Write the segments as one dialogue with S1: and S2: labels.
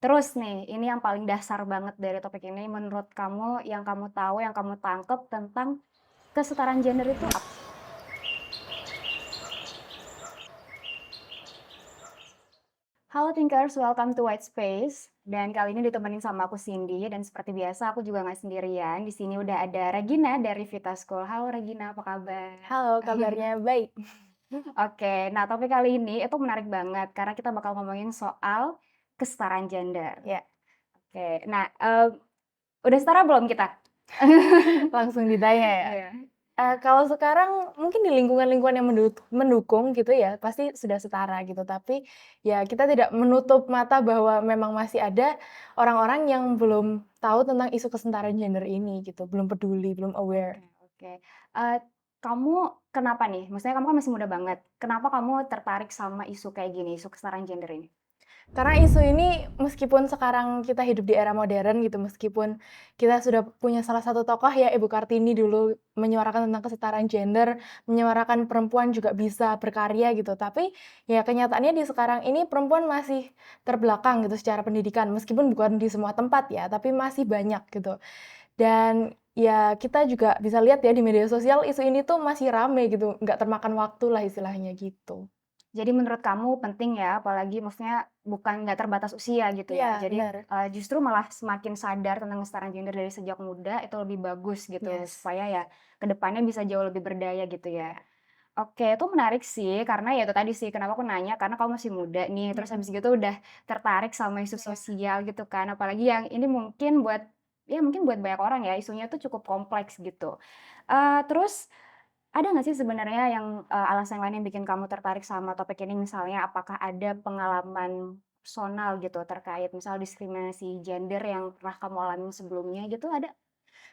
S1: Terus nih, ini yang paling dasar banget dari topik ini menurut kamu, yang kamu tahu, yang kamu tangkep tentang kesetaraan gender itu apa? Halo Thinkers, welcome to White Space. Dan kali ini ditemenin sama aku Cindy, dan seperti biasa aku juga nggak sendirian. Di sini udah ada Regina dari Vita School. Halo Regina, apa kabar?
S2: Halo, kabarnya baik.
S1: Oke, nah topik kali ini itu menarik banget karena kita bakal ngomongin soal kesetaraan gender.
S2: Ya,
S1: Oke, nah udah setara belum kita?
S2: langsung ditanya ya.
S1: Iya.
S2: Kalau sekarang mungkin di lingkungan-lingkungan yang mendukung gitu ya, pasti sudah setara gitu. Tapi ya kita tidak menutup mata bahwa memang masih ada orang-orang yang belum tahu tentang isu kesetaraan gender ini gitu, belum peduli, belum aware.
S1: Oke oke. Eee, Kamu kenapa nih? Maksudnya kamu kan masih muda banget, kenapa kamu tertarik sama isu kayak gini, isu kesetaraan gender ini?
S2: Karena isu ini meskipun sekarang kita hidup di era modern gitu, meskipun kita sudah punya salah satu tokoh ya Ibu Kartini dulu menyuarakan tentang kesetaraan gender, menyuarakan perempuan juga bisa berkarya gitu. Tapi ya kenyataannya di sekarang ini perempuan masih terbelakang gitu secara pendidikan, meskipun bukan di semua tempat ya, tapi masih banyak gitu. Dan ya kita juga bisa lihat ya di media sosial isu ini tuh masih rame gitu, nggak termakan waktu lah istilahnya gitu.
S1: Jadi menurut kamu penting ya, apalagi maksudnya bukan nggak terbatas usia gitu ya.
S2: Iya,
S1: Jadi,
S2: benar.
S1: justru malah semakin sadar tentang kesetaraan gender dari sejak muda itu lebih bagus gitu,
S2: Yes.
S1: supaya ya ke depannya bisa jauh lebih berdaya gitu ya. Oke, itu menarik sih, karena ya itu tadi sih, kenapa aku nanya, karena kamu masih muda nih, terus
S2: Mhm.
S1: habis gitu udah tertarik sama isu
S2: Iya.
S1: sosial gitu kan, apalagi yang ini mungkin buat ya mungkin buat banyak orang ya, isunya tuh cukup kompleks gitu. Terus ada nggak sih sebenarnya yang, alasan lain yang bikin kamu tertarik sama topik ini? Misalnya apakah ada pengalaman personal gitu terkait misal diskriminasi gender yang pernah kamu alami sebelumnya gitu, ada?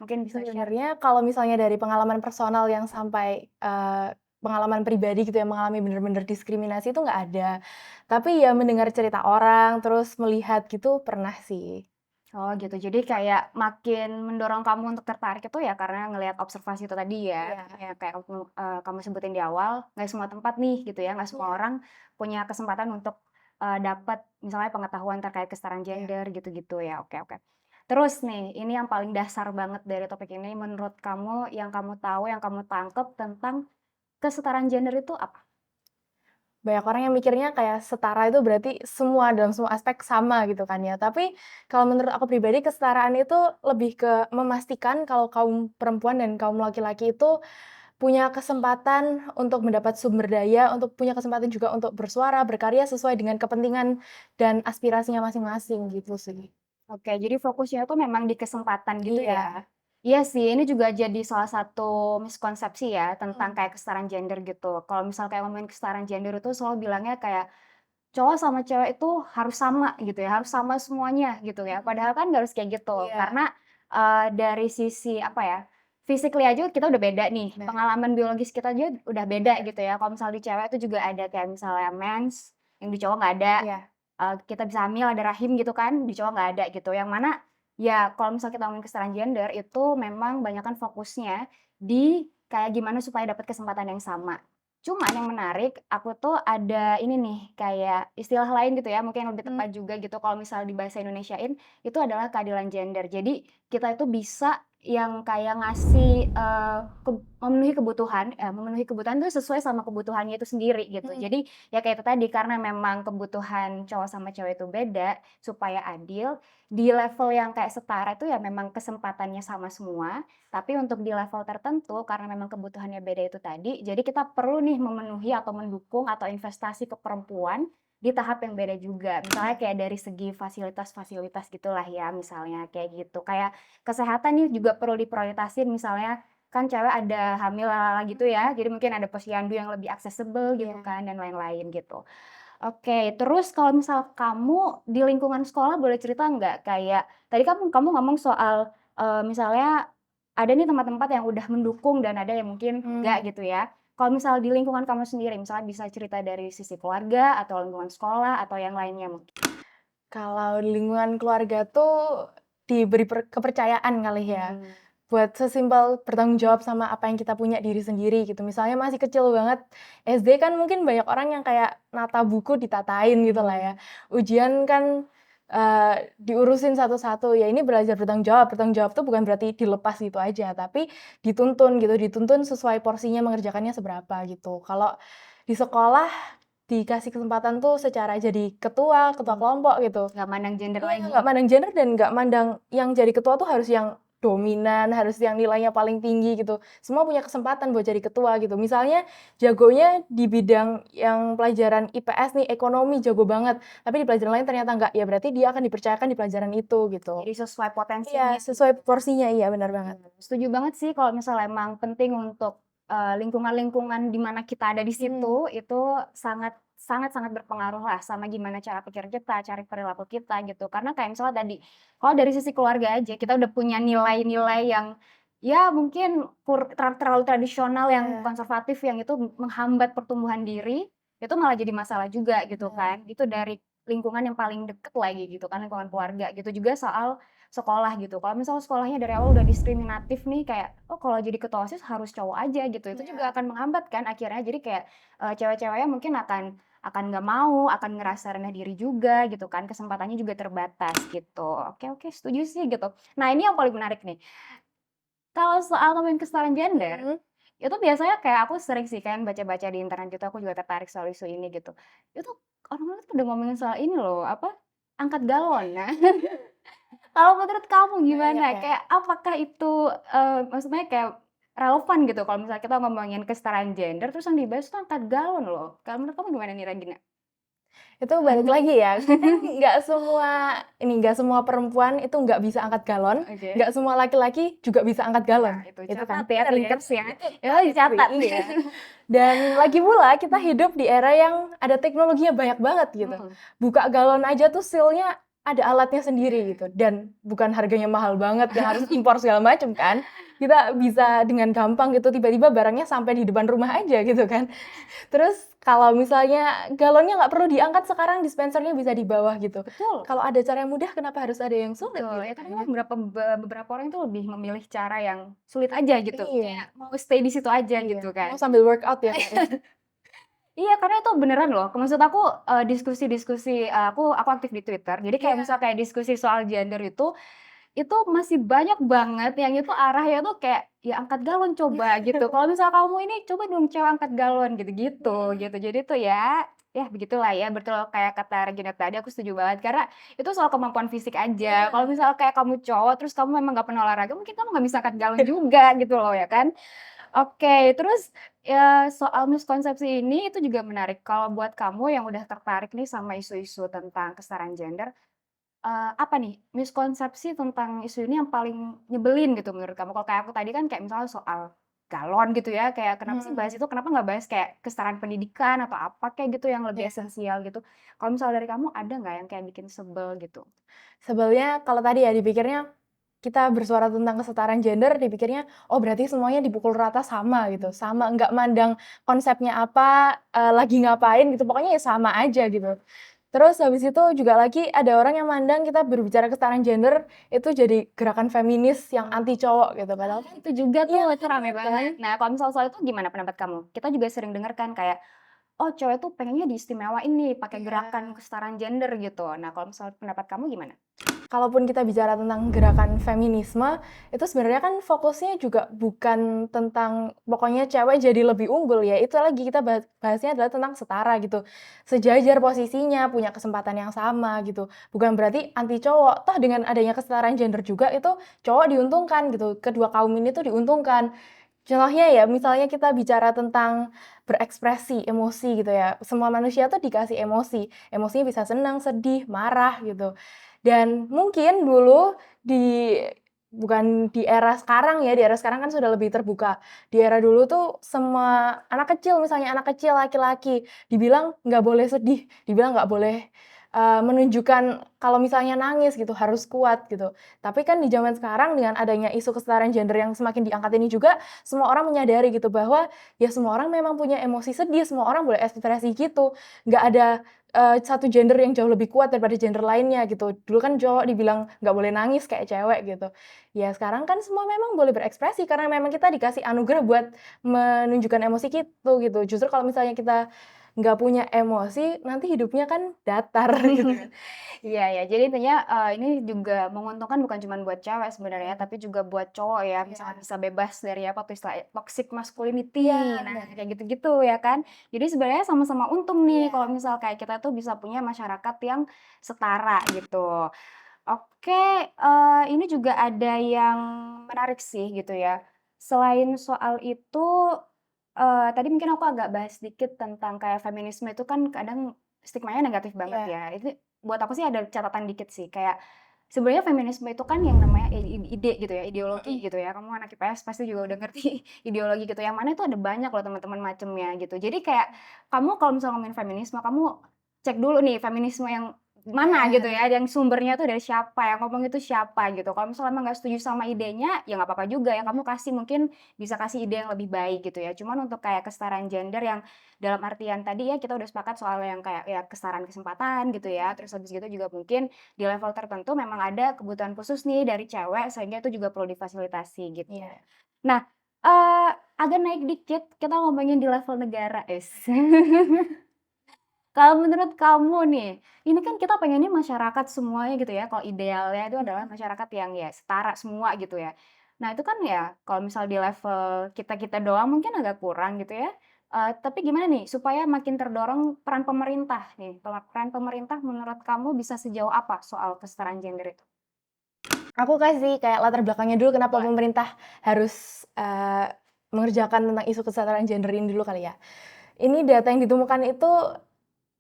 S1: Mungkin bisa share?
S2: Sebenarnya kalau misalnya dari pengalaman personal yang sampai, pengalaman pribadi gitu yang mengalami bener-bener diskriminasi itu nggak ada. Tapi ya mendengar cerita orang, terus melihat gitu pernah sih.
S1: Oh gitu, jadi kayak makin mendorong kamu untuk tertarik itu ya karena ngelihat observasi itu tadi ya?
S2: Iya.
S1: Ya kayak kamu sebutin di awal, nggak semua tempat nih gitu ya, nggak semua
S2: Iya.
S1: orang punya kesempatan untuk, dapat misalnya pengetahuan terkait kesetaraan
S2: Iya.
S1: gender gitu-gitu ya, oke oke. Terus nih, ini yang paling dasar banget dari topik ini menurut kamu, yang kamu tahu, yang kamu tangkep tentang kesetaraan gender itu apa?
S2: Banyak orang yang mikirnya kayak setara itu berarti semua dalam semua aspek sama gitu kan ya. Tapi kalau menurut aku pribadi kesetaraan itu lebih ke memastikan kalau kaum perempuan dan kaum laki-laki itu punya kesempatan untuk mendapat sumber daya, untuk punya kesempatan juga untuk bersuara, berkarya sesuai dengan kepentingan dan aspirasinya masing-masing gitu sih.
S1: Oke, jadi fokusnya tuh memang di kesempatan gitu
S2: Iya.
S1: ya? Iya sih, ini juga jadi salah satu miskonsepsi ya tentang
S2: Mhm.
S1: kayak kesetaraan gender gitu. Kalau misal kayak ngomongin kesetaraan gender itu selalu bilangnya kayak cowok sama cewek itu harus sama gitu ya, harus sama semuanya gitu ya.
S2: Mhm.
S1: Padahal kan nggak harus kayak gitu.
S2: Iya,
S1: Karena, dari sisi apa ya, physically aja kita udah beda nih,
S2: benar.
S1: pengalaman biologis kita aja udah beda gitu ya. Kalau misal di cewek itu juga ada kayak misalnya mens, yang di cowok nggak ada.
S2: Iya.
S1: Kita bisa hamil, ada rahim gitu kan, di cowok nggak ada gitu. Yang mana, ya kalau misal kita ngomongin kesetaraan gender, itu memang banyakan fokusnya di kayak gimana supaya dapat kesempatan yang sama. Cuman yang menarik, aku tuh ada ini nih, kayak istilah lain gitu ya, mungkin yang lebih
S2: Mmm,
S1: tepat juga gitu kalau misal di bahasa Indonesiain, itu adalah keadilan gender. Jadi, kita itu bisa yang kayak ngasih, memenuhi kebutuhan itu sesuai sama kebutuhannya itu sendiri gitu.
S2: mhm.
S1: Jadi, ya kayak itu tadi, karena memang kebutuhan cowok sama cewek itu beda, supaya adil, di level yang kayak setara itu ya memang kesempatannya sama semua, tapi untuk di level tertentu karena memang kebutuhannya beda itu tadi, jadi kita perlu nih memenuhi atau mendukung atau investasi ke perempuan di tahap yang beda juga. Misalnya
S2: Iya.
S1: kayak dari segi fasilitas-fasilitas gitulah ya, misalnya kayak gitu. Kayak kesehatan nih juga perlu diprioritasin misalnya kan cewek ada hamil lalala gitu
S2: Mhm.
S1: ya, jadi mungkin ada posyandu yang lebih accessible gitu
S2: Iya.
S1: kan dan lain-lain gitu. Oke, terus kalau misal kamu di lingkungan sekolah boleh cerita nggak kayak tadi kamu kamu ngomong soal, misalnya ada nih tempat-tempat yang udah mendukung dan ada yang mungkin
S2: Mmm.
S1: enggak gitu ya. Kalau misal di lingkungan kamu sendiri, misalnya bisa cerita dari sisi keluarga atau lingkungan sekolah atau yang lainnya mungkin?
S2: Kalau di lingkungan keluarga tuh diberi kepercayaan kali ya.
S1: Mmm,
S2: Buat sesimpel bertanggung jawab sama apa yang kita punya diri sendiri gitu. Misalnya masih kecil banget, SD kan mungkin banyak orang yang kayak nata buku ditatain gitu lah ya.
S1: mhm,
S2: Ujian kan diurusin satu-satu. Ya ini belajar bertanggung jawab tuh bukan berarti dilepas gitu aja, tapi dituntun gitu, dituntun sesuai porsinya mengerjakannya seberapa gitu. Kalau di sekolah dikasih kesempatan tuh secara jadi ketua kelompok gitu.
S1: Nggak mandang gender
S2: Iya,
S1: lagi.
S2: nggak mandang gender dan nggak mandang yang jadi ketua tuh harus yang dominan, harus yang nilainya paling tinggi gitu. Semua punya kesempatan buat jadi ketua gitu. Misalnya jagonya di bidang yang pelajaran IPS nih, ekonomi jago banget, tapi di pelajaran lain ternyata nggak, ya berarti dia akan dipercayakan di pelajaran itu gitu.
S1: Jadi sesuai potensinya.
S2: Iya, sesuai porsinya, iya benar banget.
S1: Setuju banget sih kalau misalnya emang penting untuk, lingkungan-lingkungan di mana kita ada di situ, itu sangat sangat sangat berpengaruh lah sama gimana cara pikir kita, cara perilaku kita gitu. Karena kayak misalnya tadi, kalau dari sisi keluarga aja kita udah punya nilai-nilai yang, ya mungkin terlalu tradisional, yang
S2: Iya,
S1: konservatif, yang itu menghambat pertumbuhan diri, itu malah jadi masalah juga gitu
S2: benar.
S1: kan. Itu dari lingkungan yang paling deket lagi gitu kan, lingkungan keluarga gitu. Juga soal sekolah gitu. Kalau misalnya sekolahnya dari awal udah diskriminatif nih kayak, oh kalau jadi ketua OSIS harus cowok aja gitu, itu juga
S2: Iya.
S1: akan menghambat kan akhirnya. Jadi kayak, cewek-ceweknya mungkin akan nggak mau, akan ngerasa rendah diri juga gitu kan, kesempatannya juga terbatas gitu. Oke oke, setuju sih gitu. Nah ini yang paling menarik nih, kalau soal ngomongin kesetaraan gender,
S2: Mhm.
S1: itu biasanya kayak aku sering sih kan baca-baca di internet gitu, aku juga tertarik soal isu ini gitu. Itu orang-orang tuh udah ngomongin soal ini loh, apa, angkat galon. Nah, kalau menurut kamu
S2: Banyak
S1: gimana?
S2: ya.
S1: Kayak apakah itu, maksudnya kayak relevan gitu kalau misalnya kita ngomongin kesetaraan gender, terus yang dibahas tuh angkat galon loh. Kalau menurut kamu gimana nih, Regina?
S2: Itu balik lagi ya, kan nggak semua perempuan itu nggak bisa angkat galon,
S1: Oke.
S2: nggak semua laki-laki juga bisa angkat
S1: Nah,
S2: galon,
S1: itu
S2: itu
S1: catat
S2: kan.
S1: ya,
S2: Bener ya?
S1: thinkers ya.
S2: Itu
S1: Itu
S2: valid sih,
S1: dicatat.
S2: iya. Dan lagi pula kita hidup di era yang ada teknologinya banyak banget gitu.
S1: Mhm.
S2: Buka galon aja tuh seal-nya ada alatnya sendiri gitu, dan bukan harganya mahal banget yang harus impor segala macam kan. Kita bisa dengan gampang gitu tiba-tiba barangnya sampai di depan rumah aja gitu kan. Terus kalau misalnya galonnya nggak perlu diangkat sekarang dispensernya bisa di bawah gitu.
S1: Betul.
S2: Kalau ada cara yang mudah kenapa harus ada yang sulit
S1: Betul,
S2: gitu
S1: ya
S2: kan
S1: karena
S2: ya?
S1: beberapa orang itu lebih memilih cara yang sulit aja gitu, kayak
S2: Iya,
S1: mau stay di situ aja
S2: iya.
S1: gitu
S2: Mau
S1: kan.
S2: sambil workout ya, Kak, ya?
S1: Iya, karena itu beneran loh, maksud aku, diskusi-diskusi, aku aktif di Twitter, jadi kayak
S2: Iya,
S1: misal kayak diskusi soal gender itu masih banyak banget yang itu arahnya tuh kayak, "Ya angkat galon coba," gitu, "kalau misal kamu ini coba dong cewek angkat galon," gitu-gitu, gitu. Jadi tuh ya begitulah ya, betul kayak kata Regina tadi, aku setuju banget, karena itu soal kemampuan fisik aja. Kalau
S2: iya.
S1: misal kayak kamu cowok, terus kamu memang nggak pernah olahraga, mungkin kamu nggak bisa angkat galon juga gitu loh, ya kan? Oke, terus, ya soal miskonsepsi ini itu juga menarik. Kalau buat kamu yang udah tertarik nih sama isu-isu tentang kesetaraan gender, apa nih miskonsepsi tentang isu ini yang paling nyebelin gitu menurut kamu? Kalau kayak aku tadi kan kayak misalnya soal galon gitu ya, kayak kenapa sih bahas
S2: Mhm.
S1: itu, kenapa nggak bahas kayak kesetaraan pendidikan atau apa kayak gitu yang lebih
S2: Iya.
S1: esensial gitu. Kalau misal dari kamu ada nggak yang kayak bikin sebel gitu?
S2: Sebelnya kalau tadi ya dipikirnya kita bersuara tentang kesetaraan gender dipikirnya, oh berarti semuanya dipukul rata sama gitu, sama nggak mandang konsepnya apa, lagi ngapain gitu, pokoknya ya sama aja gitu. Terus habis itu juga lagi ada orang yang mandang kita berbicara kesetaraan gender itu jadi gerakan feminis yang anti cowok gitu, padahal kan
S1: Itu juga
S2: iya
S1: tuh, itu rame
S2: bener kan?
S1: banget. Nah, kalau misal soal itu gimana pendapat kamu? Kita juga sering dengar kan kayak, oh cewek tuh pengennya diistimewain nih pakai gerakan
S2: Iya.
S1: kesetaraan gender gitu. Nah, kalau misal pendapat kamu gimana?
S2: Kalaupun kita bicara tentang gerakan feminisme, itu sebenarnya kan fokusnya juga bukan tentang pokoknya cewek jadi lebih unggul ya, itu lagi kita bahasnya adalah tentang setara gitu. Sejajar posisinya, punya kesempatan yang sama gitu. Bukan berarti anti cowok, toh dengan adanya kesetaraan gender juga itu cowok diuntungkan gitu, kedua kaum ini tuh diuntungkan. Contohnya ya, misalnya kita bicara tentang berekspresi emosi gitu ya, semua manusia tuh dikasih emosi, emosinya bisa senang, sedih, marah gitu. Dan mungkin dulu di bukan di era sekarang ya, di era sekarang kan sudah lebih terbuka. Di era dulu tuh semua anak kecil, misalnya anak kecil laki-laki, dibilang nggak boleh sedih, dibilang nggak boleh, menunjukkan kalau misalnya nangis gitu, harus kuat gitu. Tapi kan di zaman sekarang dengan adanya isu kesetaraan gender yang semakin diangkat ini juga, semua orang menyadari gitu bahwa, ya semua orang memang punya emosi sedih, semua orang boleh ekspresi gitu. Nggak ada satu gender yang jauh lebih kuat daripada gender lainnya gitu. Dulu kan cowok dibilang nggak boleh nangis kayak cewek gitu. Ya sekarang kan semua memang boleh berekspresi karena memang kita dikasih anugerah buat menunjukkan emosi gitu gitu. Justru kalau misalnya kita nggak punya emosi, nanti hidupnya kan datar gitu kan.
S1: Iya ya, jadi intinya, ini juga menguntungkan bukan cuma buat cewek sebenarnya,
S2: Mhm.
S1: tapi juga buat cowok ya, misalkan
S2: Iya.
S1: bisa bebas dari apa tuh istilahnya, toxic
S2: Iya,
S1: masculinity, nah
S2: bener.
S1: kayak gitu-gitu ya kan. Jadi sebenarnya sama-sama untung nih
S2: Iya.
S1: kalau misal kayak kita tuh bisa punya masyarakat yang setara gitu. Oke, ini juga ada yang menarik sih gitu ya. Selain soal itu, tadi mungkin aku agak bahas sedikit tentang kayak feminisme itu kan kadang stigmanya negatif banget
S2: Iya.
S1: ya. Itu buat aku sih ada catatan dikit sih, kayak sebenarnya feminisme itu kan yang namanya ide gitu ya, ideologi
S2: Mhm.
S1: gitu ya. Kamu anak IPS pasti juga udah ngerti ideologi gitu, yang mana itu ada banyak loh teman-teman macemnya gitu. Jadi kayak kamu kalau misalnya ngomongin feminisme, kamu cek dulu nih feminisme yang mana gitu
S2: Bener.
S1: ya, yang sumbernya tuh dari siapa, yang ngomong itu siapa gitu. Kalau misalnya emang nggak setuju sama idenya, ya nggak apa-apa juga ya, kamu kasih mungkin bisa kasih ide yang lebih baik gitu ya. Cuman untuk kayak kesetaraan gender yang dalam artian tadi ya, kita udah sepakat soal yang kayak ya kesetaraan kesempatan gitu ya, terus habis gitu juga mungkin di level tertentu memang ada kebutuhan khusus nih dari cewek, sehingga itu juga perlu difasilitasi gitu.
S2: Iya.
S1: Nah, agak naik dikit, kita ngomongin di level negara, Kalau menurut kamu nih, ini kan kita pengennya masyarakat semuanya gitu ya, kalau idealnya itu adalah
S2: Mhm.
S1: masyarakat yang ya setara semua gitu ya. Nah itu kan ya kalau misal di level kita-kita doang mungkin agak kurang gitu ya, tapi gimana nih supaya makin terdorong peran pemerintah nih, peran pemerintah menurut kamu bisa sejauh apa soal kesetaraan gender itu?
S2: Aku kasih kayak latar belakangnya dulu kenapa
S1: Boleh.
S2: pemerintah harus, mengerjakan tentang isu kesetaraan gender ini dulu kali ya. Ini data yang ditemukan itu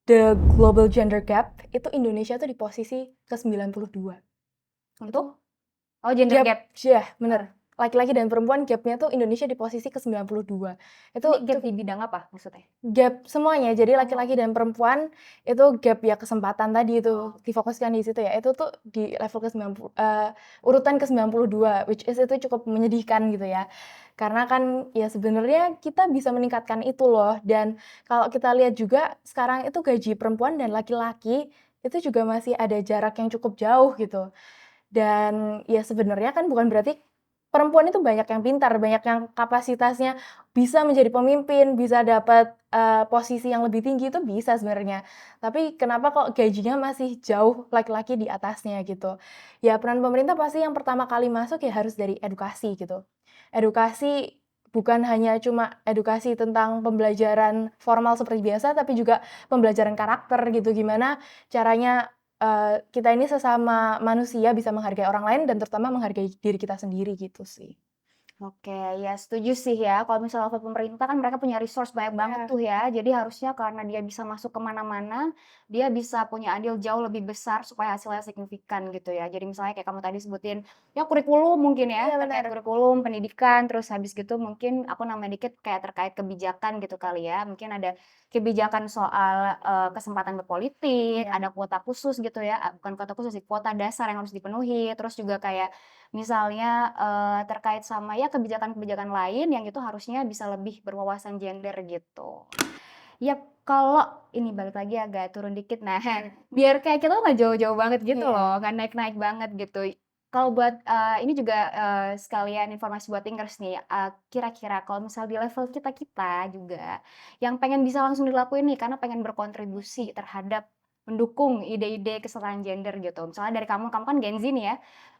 S2: the global gender gap, itu Indonesia tuh di posisi ke-92. Itu
S1: Untuk? Oh gender
S2: gap,
S1: gap,
S2: iya
S1: heeh.
S2: bener, laki-laki dan perempuan gap-nya tuh Indonesia di posisi ke-92.
S1: Ini
S2: Itu
S1: gap di bidang apa maksudnya?
S2: gap semuanya, jadi
S1: Oh.
S2: laki-laki dan perempuan itu gap ya kesempatan tadi itu,
S1: Oh.
S2: difokuskan di situ ya, itu tuh di level ke-90, urutan ke-92, which is itu cukup menyedihkan gitu ya. Karena kan ya sebenarnya kita bisa meningkatkan itu loh, dan kalau kita lihat juga sekarang itu gaji perempuan dan laki-laki itu juga masih ada jarak yang cukup jauh gitu. Dan ya sebenarnya kan bukan berarti perempuan itu banyak yang pintar, banyak yang kapasitasnya bisa menjadi pemimpin, bisa dapat, posisi yang lebih tinggi itu bisa sebenarnya. Tapi kenapa kok gajinya masih jauh laki-laki di atasnya gitu. Ya peran pemerintah pasti yang pertama kali masuk ya harus dari edukasi gitu. Edukasi bukan hanya cuma edukasi tentang pembelajaran formal seperti biasa, tapi juga pembelajaran karakter gitu, gimana caranya kita ini sesama manusia bisa menghargai orang lain dan terutama menghargai diri kita sendiri gitu sih.
S1: Oke, ya setuju sih ya, kalau misalnya level pemerintah kan mereka punya resource banyak banget
S2: Iya.
S1: tuh ya, jadi harusnya karena dia bisa masuk ke mana-mana, dia bisa punya andil jauh lebih besar supaya hasilnya signifikan gitu ya. Jadi misalnya kayak kamu tadi sebutin, ya kurikulum mungkin ya,
S2: Iya
S1: terkait
S2: bener.
S1: kurikulum, pendidikan, terus habis gitu mungkin aku nambah dikit kayak terkait kebijakan gitu kali ya, mungkin ada kebijakan soal, kesempatan berpolitik,
S2: Iya.
S1: ada kuota khusus gitu ya, bukan kuota khusus sih, kuota dasar yang harus dipenuhi, terus juga kayak misalnya, terkait sama ya kebijakan-kebijakan lain yang itu harusnya bisa lebih berwawasan gender gitu. Yap, kalau ini balik lagi agak turun dikit, nah biar kayak kita tuh nggak jauh-jauh banget gitu
S2: Iya.
S1: loh, nggak naik-naik banget gitu. Kalau buat, ini juga, sekalian informasi buat thinkers nih, kira-kira kalau misal di level kita-kita juga, yang pengen bisa langsung dilakuin nih karena pengen berkontribusi terhadap mendukung ide-ide kesetaraan gender gitu. Misalnya dari kamu kan Gen Z nih ya,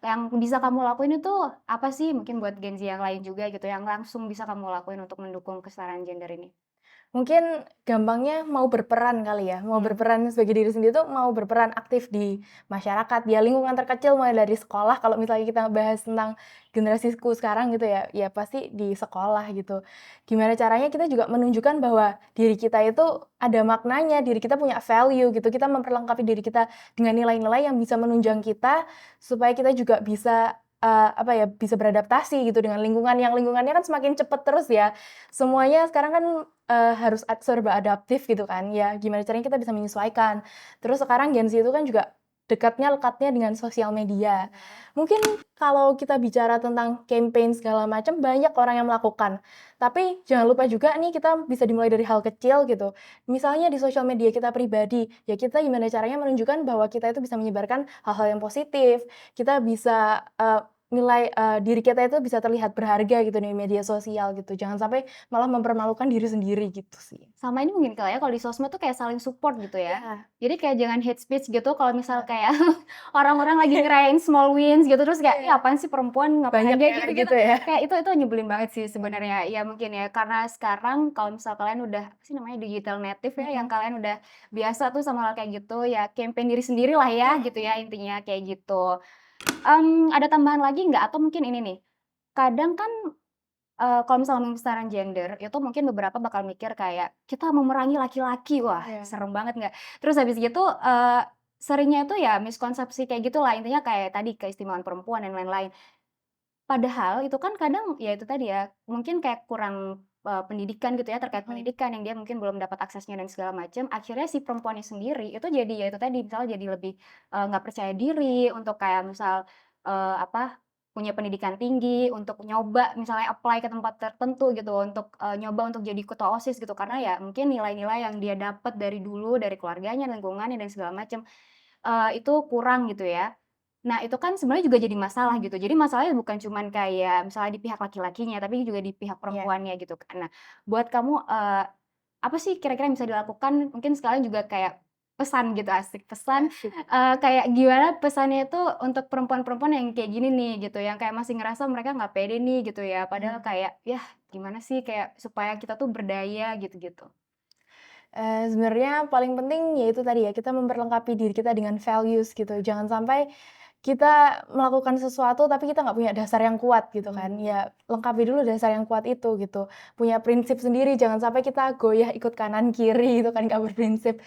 S1: yang bisa kamu lakuin itu apa sih? Mungkin buat Gen Z yang lain juga gitu, yang langsung bisa kamu lakuin untuk mendukung kesetaraan gender ini?
S2: Mungkin gampangnya mau berperan kali ya, mau
S1: Mmm,
S2: berperan sebagai diri sendiri tuh mau berperan aktif di masyarakat, ya lingkungan terkecil mulai dari sekolah kalau misalnya kita bahas tentang generasiku sekarang gitu ya, ya pasti di sekolah gitu. Gimana caranya kita juga menunjukkan bahwa diri kita itu ada maknanya, diri kita punya value gitu, kita memperlengkapi diri kita dengan nilai-nilai yang bisa menunjang kita, supaya kita juga bisa, apa ya, bisa beradaptasi gitu dengan lingkungan yang lingkungannya kan semakin cepet terus ya. Semuanya sekarang kan harus serba adaptif gitu kan, ya gimana caranya kita bisa menyesuaikan. Terus sekarang Gen Z itu kan juga dekatnya lekatnya dengan sosial media.
S1: iya.
S2: Mungkin kalau kita bicara tentang campaign segala macam, banyak orang yang melakukan. Tapi jangan lupa juga nih kita bisa dimulai dari hal kecil gitu. Misalnya di sosial media kita pribadi, ya kita gimana caranya menunjukkan bahwa kita itu bisa menyebarkan hal-hal yang positif, kita bisa, nilai, diri kita itu bisa terlihat berharga gitu di media sosial gitu. Jangan sampai malah mempermalukan diri sendiri gitu sih.
S1: Sama ini mungkin kali ya, kalau di sosmed tuh kayak saling support gitu ya.
S2: Iya,
S1: Jadi kayak jangan hate speech gitu kalau misal
S2: benar.
S1: kayak orang-orang lagi ngerayain small wins gitu, terus kayak, "Ih
S2: Iya,
S1: apaan sih perempuan ngapain
S2: banyak
S1: deh,"
S2: ya kayak
S1: gitu-gitu.
S2: gitu ya.
S1: Kayak itu nyebelin banget sih sebenarnya. Ya mungkin ya, karena sekarang kalau misal kalian udah, apa sih namanya, digital native ya, yang
S2: Mhm,
S1: kalian udah biasa tuh sama hal kayak gitu, ya campaign diri sendiri lah ya, gitu ya intinya, kayak gitu. Ada tambahan lagi nggak? Atau mungkin ini nih, kadang kan kalau misalnya ngomongin kesetaraan gender, itu mungkin beberapa bakal mikir kayak, kita memerangi laki-laki, wah
S2: iya,
S1: serem banget nggak? Terus habis gitu, seringnya itu ya miskonsepsi kayak gitulah, intinya kayak tadi keistimewaan perempuan dan lain-lain. Padahal itu kan kadang, ya itu tadi ya, mungkin kayak kurang, pendidikan gitu ya, terkait
S2: mhm,
S1: pendidikan yang dia mungkin belum dapat aksesnya dan segala macam, akhirnya si perempuannya sendiri itu jadi ya itu tadi, misalnya jadi lebih, nggak percaya diri untuk kayak misal, apa, punya pendidikan tinggi, untuk nyoba misalnya apply ke tempat tertentu gitu, untuk, nyoba untuk jadi ketua OSIS gitu. Karena ya mungkin nilai-nilai yang dia dapat dari dulu, dari keluarganya, lingkungannya, dan segala macam, itu kurang gitu ya. Nah, itu kan sebenarnya juga jadi masalah gitu. Jadi masalahnya bukan cuman kayak misalnya di pihak laki-lakinya, tapi juga di pihak
S2: iya,
S1: perempuannya gitu kan. Nah, buat kamu, apa sih kira-kira yang bisa dilakukan? Mungkin sekalian juga kayak pesan gitu, asik pesan,
S2: asik.
S1: kayak gimana pesannya itu untuk perempuan-perempuan yang kayak gini nih gitu, yang kayak masih ngerasa mereka nggak pede nih gitu ya, padahal
S2: Mhm.
S1: kayak, yah gimana sih kayak supaya kita tuh berdaya gitu-gitu.
S2: Sebenarnya paling penting ya itu tadi ya, kita memperlengkapi diri kita dengan values gitu. Jangan sampai kita melakukan sesuatu tapi kita nggak punya dasar yang kuat gitu kan.
S1: Mmm,
S2: Ya lengkapi dulu dasar yang kuat itu gitu. Punya prinsip sendiri, jangan sampai kita goyah ikut kanan kiri itu kan nggak berprinsip.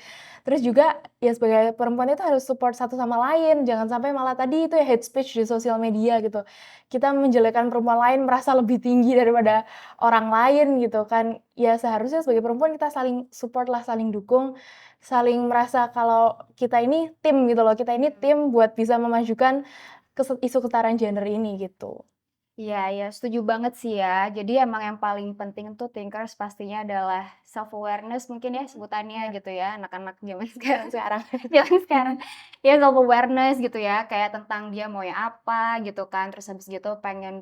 S2: Terus juga ya sebagai perempuan itu harus support satu sama lain, jangan sampai malah tadi itu ya hate speech di sosial media gitu. Kita menjelekkan perempuan lain merasa lebih tinggi daripada orang lain gitu kan. Ya seharusnya sebagai perempuan kita saling support lah, saling dukung, saling merasa kalau kita ini tim gitu loh, kita ini
S1: mhm.
S2: tim buat bisa memajukan isu kesetaraan gender ini gitu.
S1: Iya iya, setuju banget sih ya. Jadi emang yang paling penting tuh thinkers pastinya adalah self awareness mungkin ya
S2: Mhm.
S1: sebutannya
S2: Iya,
S1: gitu ya, anak-anak zaman
S2: zaman
S1: sekarang
S2: sekarang.
S1: zaman sekarang. Ya self awareness gitu ya, kayak tentang dia maunya apa gitu kan, terus habis gitu pengen,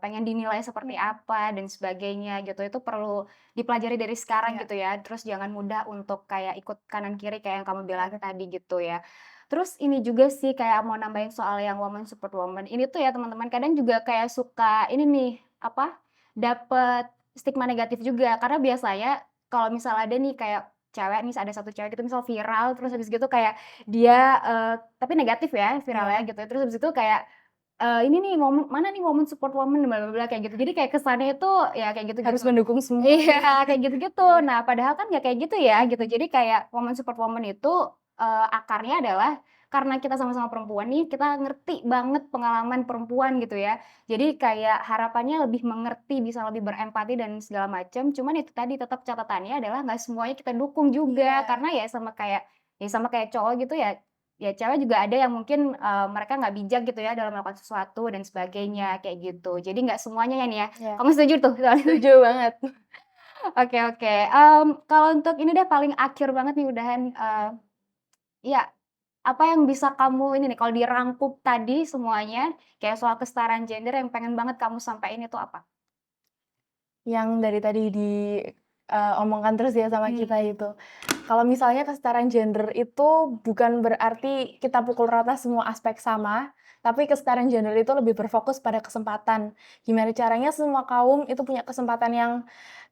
S1: pengen dinilai seperti
S2: Mhm.
S1: apa dan sebagainya gitu. Itu perlu dipelajari dari sekarang
S2: Iya,
S1: gitu ya. Terus jangan mudah untuk kayak ikut kanan kiri kayak yang kamu bilang
S2: benar.
S1: tadi gitu ya. Terus ini juga sih kayak mau nambahin soal yang woman support woman. Ini tuh ya teman-teman kadang juga kayak suka ini nih, apa, dapet stigma negatif juga. Karena biasanya kalau misal ada nih kayak cewek nih, ada satu cewek gitu misal viral, terus habis gitu kayak dia, tapi negatif ya viralnya
S2: Iya,
S1: gitu ya, terus habis itu kayak, ini nih mana nih woman support woman bla bla bla kayak gitu. Jadi kayak kesannya itu ya kayak
S2: harus
S1: gitu-gitu.
S2: mendukung semua
S1: Iya,
S2: gitu.
S1: kayak gitu-gitu.
S2: Iya.
S1: Nah, padahal kan nggak kayak gitu ya, gitu. Jadi kayak woman support woman itu, akarnya adalah karena kita sama-sama perempuan nih, kita ngerti banget pengalaman perempuan gitu ya. Jadi kayak harapannya lebih mengerti, bisa lebih berempati dan segala macam. Cuman itu tadi, tetap catatannya adalah nggak semuanya kita dukung juga.
S2: Iya,
S1: Karena ya sama kayak cowok gitu ya, ya cewek juga ada yang mungkin, mereka nggak bijak gitu ya dalam melakukan sesuatu dan sebagainya, kayak gitu. Jadi nggak semuanya ya nih ya.
S2: iya,
S1: Kamu setuju tuh soal
S2: setuju banget.
S1: Oke oke, kalau untuk ini deh paling akhir banget nih udahan, iya, apa yang bisa kamu ini nih, kalau dirangkum tadi semuanya, kayak soal kesetaraan gender yang pengen banget kamu sampein itu apa?
S2: Yang dari tadi omongkan terus ya sama kita
S1: Mhm,
S2: itu. Kalau misalnya kesetaraan gender itu bukan berarti kita pukul rata semua aspek sama, tapi kesetaraan gender itu lebih berfokus pada kesempatan. Gimana caranya semua kaum itu punya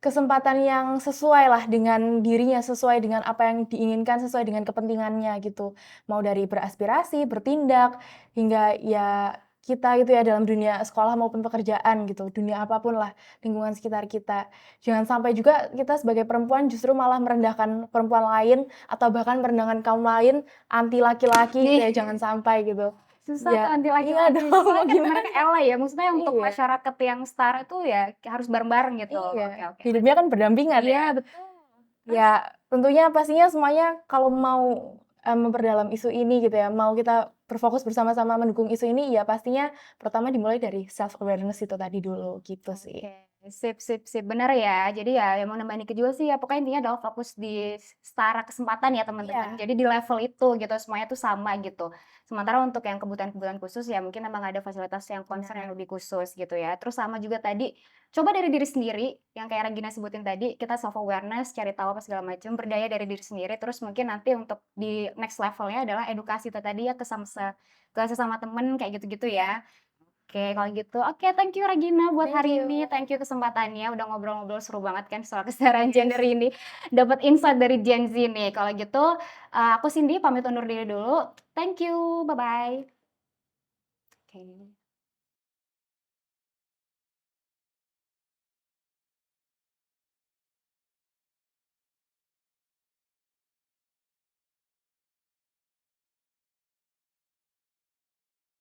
S2: kesempatan yang sesuai lah dengan dirinya, sesuai dengan apa yang diinginkan, sesuai dengan kepentingannya gitu. Mau dari beraspirasi, bertindak, hingga ya kita gitu ya dalam dunia sekolah maupun pekerjaan gitu, dunia apapun lah, lingkungan sekitar kita. Jangan sampai juga kita sebagai perempuan justru malah merendahkan perempuan lain, atau bahkan merendahkan kaum lain, anti laki-laki gitu ya,
S1: ih,
S2: jangan sampai gitu.
S1: susah tuh
S2: Ya
S1: anti
S2: iya
S1: laki-laki,
S2: dong,
S1: soalnya
S2: mau
S1: kan mereka
S2: gimana?
S1: ally ya, maksudnya untuk
S2: Iya
S1: masyarakat yang setara itu ya harus bareng-bareng gitu.
S2: iya,
S1: Oke oke,
S2: hidupnya
S1: lanjut.
S2: kan berdampingan
S1: Iya
S2: ya.
S1: betul, terus?
S2: Ya tentunya pastinya semuanya kalau mau, memperdalam isu ini gitu ya, mau kita berfokus bersama-sama mendukung isu ini, ya pastinya pertama dimulai dari self awareness itu tadi dulu, gitu sih.
S1: Oke. Sip sip sip, bener ya. Jadi ya yang mau nambahin dikit juga sih ya, pokoknya intinya adalah fokus di setara kesempatan ya teman-teman.
S2: Iya,
S1: Jadi di level itu gitu, semuanya tuh sama gitu. Sementara untuk yang kebutuhan-kebutuhan khusus ya mungkin memang ada fasilitas yang concern yang
S2: benar.
S1: lebih khusus gitu ya. Terus sama juga tadi, coba dari diri sendiri, yang kayak Regina sebutin tadi, kita self awareness, cari tahu apa segala macam, berdaya dari diri sendiri, terus mungkin nanti untuk di next levelnya adalah edukasi itu tadi ya ke sesama temen kayak gitu-gitu ya. Oke, kalau gitu oke, thank you Regina buat
S2: Thank
S1: hari
S2: you.
S1: ini, thank you kesempatannya, udah ngobrol-ngobrol seru banget kan soal kesetaraan gender
S2: Yes.
S1: ini, dapat insight dari Gen Z nih. Kalau gitu, aku Cindy pamit undur diri dulu, thank you, bye-bye. Oke.